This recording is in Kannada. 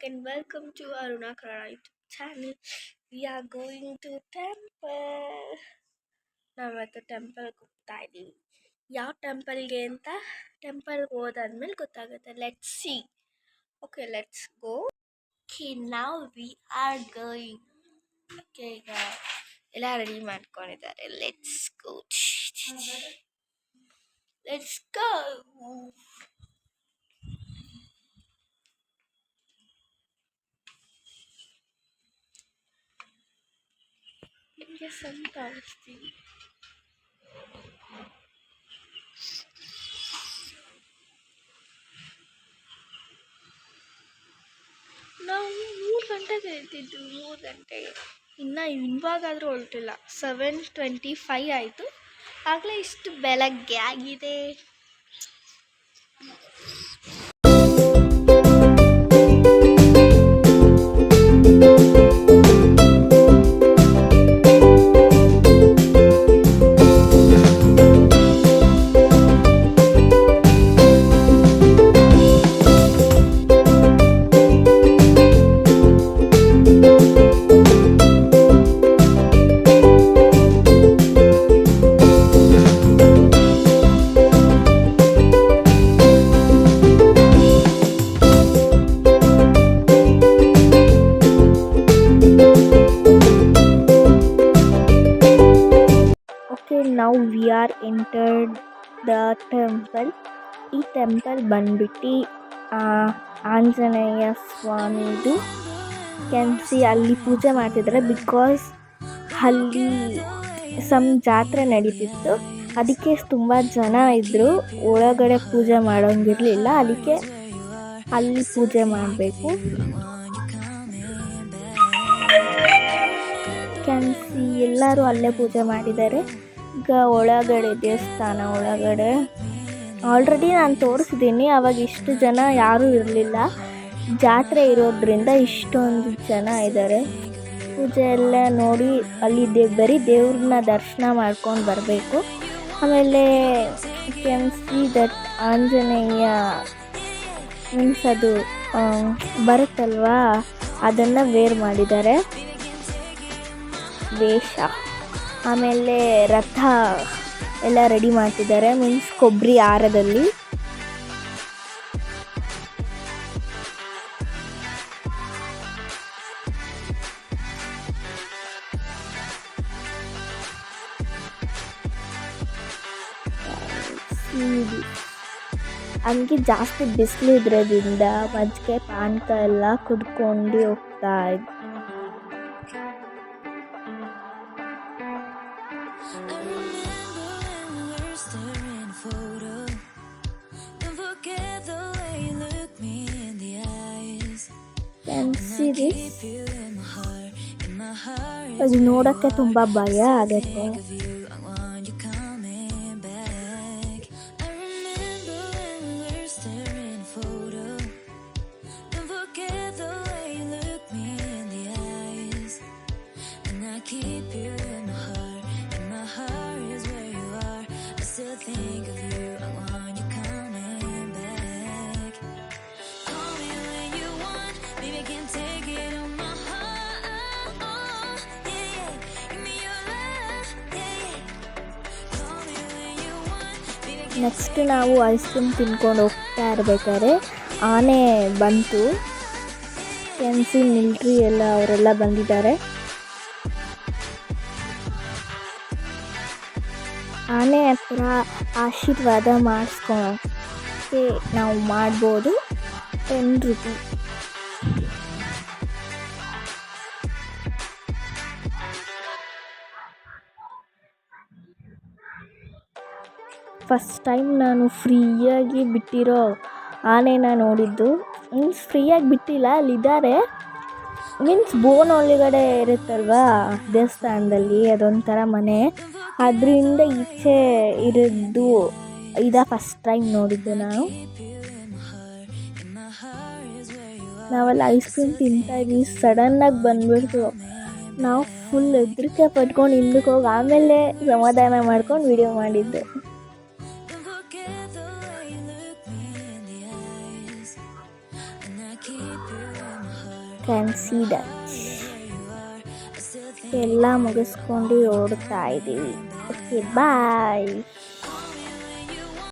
And welcome to Aruna Karara YouTube channel. We are going to temple. ನಾವತ್ತು ಟೆಂಪಲ್ಗೆ ಹೋಗ್ತಾ ಇದ್ದೀವಿ. ಯಾವ ಟೆಂಪಲ್ಗೆ ಅಂತ ಟೆಂಪಲ್ಗೆ ಹೋದಾದ್ಮೇಲೆ ಗೊತ್ತಾಗುತ್ತೆ. Let's see. Okay, let's go. Okay, ನಾವು ವಿ ಆರ್ ಗೋಯಿಂಗ್. ಓಕೆ, ಈಗ ಎಲ್ಲ ರೆಡಿ ಮಾಡ್ಕೊಂಡಿದ್ದಾರೆ. Let's go. Let's go. ನಿಮಗೆ ಸಣ್ಣ ಕಾಣಿಸ್ತೀವಿ. ನಾವು 3 ಗಂಟೆಗೆ ಹೇಳ್ತಿದ್ದು. 3 ಗಂಟೆಗೆ ಇವಾಗಾದರೂ ಹೊರಟಿಲ್ಲ. 7:25 ಆಯಿತು. ಆಗಲೇ ಇಷ್ಟು ಬೆಳಗ್ಗೆ ಆಗಿದೆ. Now we are entered the temple. ಈ ಟೆಂಪಲ್ ಬಂದ್ಬಿಟ್ಟು ಆಂಜನೇಯ ಸ್ವಾಮಿದು. ಕ್ಯಾನ್ ಸಿ ಅಲ್ಲಿ ಪೂಜೆ ಮಾಡ್ತಿದ್ದಾರೆ. ಬಿಕಾಸ್ ಅಲ್ಲಿ ಜಾತ್ರೆ ನಡೀತಿತ್ತು. ಅದಕ್ಕೆ ತುಂಬ ಜನ ಇದ್ದರು. ಒಳಗಡೆ ಪೂಜೆ ಮಾಡೋಂಗಿರಲಿಲ್ಲ. ಅದಕ್ಕೆ ಅಲ್ಲಿ ಪೂಜೆ ಮಾಡಬೇಕು. ಕ್ಯಾನ್ ಸಿ ಎಲ್ಲರೂ ಅಲ್ಲೇ ಪೂಜೆ ಮಾಡಿದ್ದಾರೆ. ಈಗ ಒಳಗಡೆ ದೇವಸ್ಥಾನ ಒಳಗಡೆ ಆಲ್ರೆಡಿ ನಾನು ತೋರಿಸಿದ್ದೀನಿ. ಆವಾಗ ಇಷ್ಟು ಜನ ಯಾರೂ ಇರಲಿಲ್ಲ. ಜಾತ್ರೆ ಇರೋದ್ರಿಂದ ಇಷ್ಟೊಂದು ಜನ ಇದ್ದಾರೆ. ಪೂಜೆ ಎಲ್ಲ ನೋಡಿ ಅಲ್ಲಿ ಬರೀ ದೇವ್ರನ್ನ ದರ್ಶನ ಮಾಡ್ಕೊಂಡು ಬರಬೇಕು. ಆಮೇಲೆ can see that Anjaneya means ಅದು ಬರುತ್ತಲ್ವಾ, ಅದನ್ನು ವೇರ್ ಮಾಡಿದ್ದಾರೆ ವೇಷ. ಆಮೇಲೆ ರಥ ಎಲ್ಲ ರೆಡಿ ಮಾಡ್ತಿದ್ದಾರೆ. ಮೀನ್ಸ್ ಕೊಬ್ಬರಿ ಹಾರದಲ್ಲಿ. ಹಂಗೆ ಜಾಸ್ತಿ ಬಿಸಿಲು ಇದ್ರೋದ್ರಿಂದ ಮಜ್ಜಿಗೆ ಪಾನಕ ಎಲ್ಲ ಕುಡ್ಕೊಂಡು ಹೋಗ್ತಾ ಇದ್ವಿ. ಅದು ನೋಡೋಕ್ಕೆ ತುಂಬ ಭಯ ಆಗುತ್ತೆ. ನೆಕ್ಸ್ಟ್ ನಾವು ಐಸ್ ಕ್ರೀಮ್ ತಿನ್ಕೊಂಡು ಹೋಗ್ತಾ ಇರ್ಬೇಕಾದ್ರೆ ಆನೆ ಬಂತು. ಕ್ಯಾನ್ ಸಿ ಮಿಲ್ಟ್ರಿ ಎಲ್ಲ ಅವರೆಲ್ಲ ಬಂದಿದ್ದಾರೆ. ಆನೆ ಹತ್ರ ಆಶೀರ್ವಾದ ಮಾಡಿಸ್ಕೊಳಕ್ಕೆ ನಾವು ಮಾಡ್ಬೋದು. 10 ರೂಪಿ. ಫಸ್ಟ್ ಟೈಮ್ ನಾನು ಫ್ರೀಯಾಗಿ ಬಿಟ್ಟಿರೋ ಆನೆನ ನೋಡಿದ್ದು. ಮೀನ್ಸ್ ಫ್ರೀಯಾಗಿ ಬಿಟ್ಟಿಲ್ಲ, ಅಲ್ಲಿದ್ದಾರೆ. ಮೀನ್ಸ್ ಬೋನ್ ಒಳಗಡೆ ಇರುತ್ತಲ್ವಾ ದೇವಸ್ಥಾನದಲ್ಲಿ, ಅದೊಂಥರ ಮನೆ, ಅದರಿಂದ ಈಚೆ ಇರೋದು ಫಸ್ಟ್ ಟೈಮ್ ನೋಡಿದ್ದು ನಾನು. ನಾವಲ್ಲಿ ಐಸ್ ಕ್ರೀಮ್ ತಿಂತಾಯಿದ್ವಿ. ಸಡನ್ನಾಗಿ ಬಂದ್ಬಿಡ್ತು. ನಾವು ಫುಲ್ ಹೆದರಿಕೆ ಪಟ್ಕೊಂಡು ಹಿಂದಕ್ಕೆ ಹೋಗಿ ಆಮೇಲೆ ಸಮಾಧಾನ ಮಾಡ್ಕೊಂಡು ವಿಡಿಯೋ ಮಾಡಿದ್ದು. Can see that. ಎಲ್ಲ ಮುಗಿಸ್ಕೊಂಡು ಓಡ್ತಾ ಇದ್ದೀವಿ. ಓಕೆ ಬಾಯ್.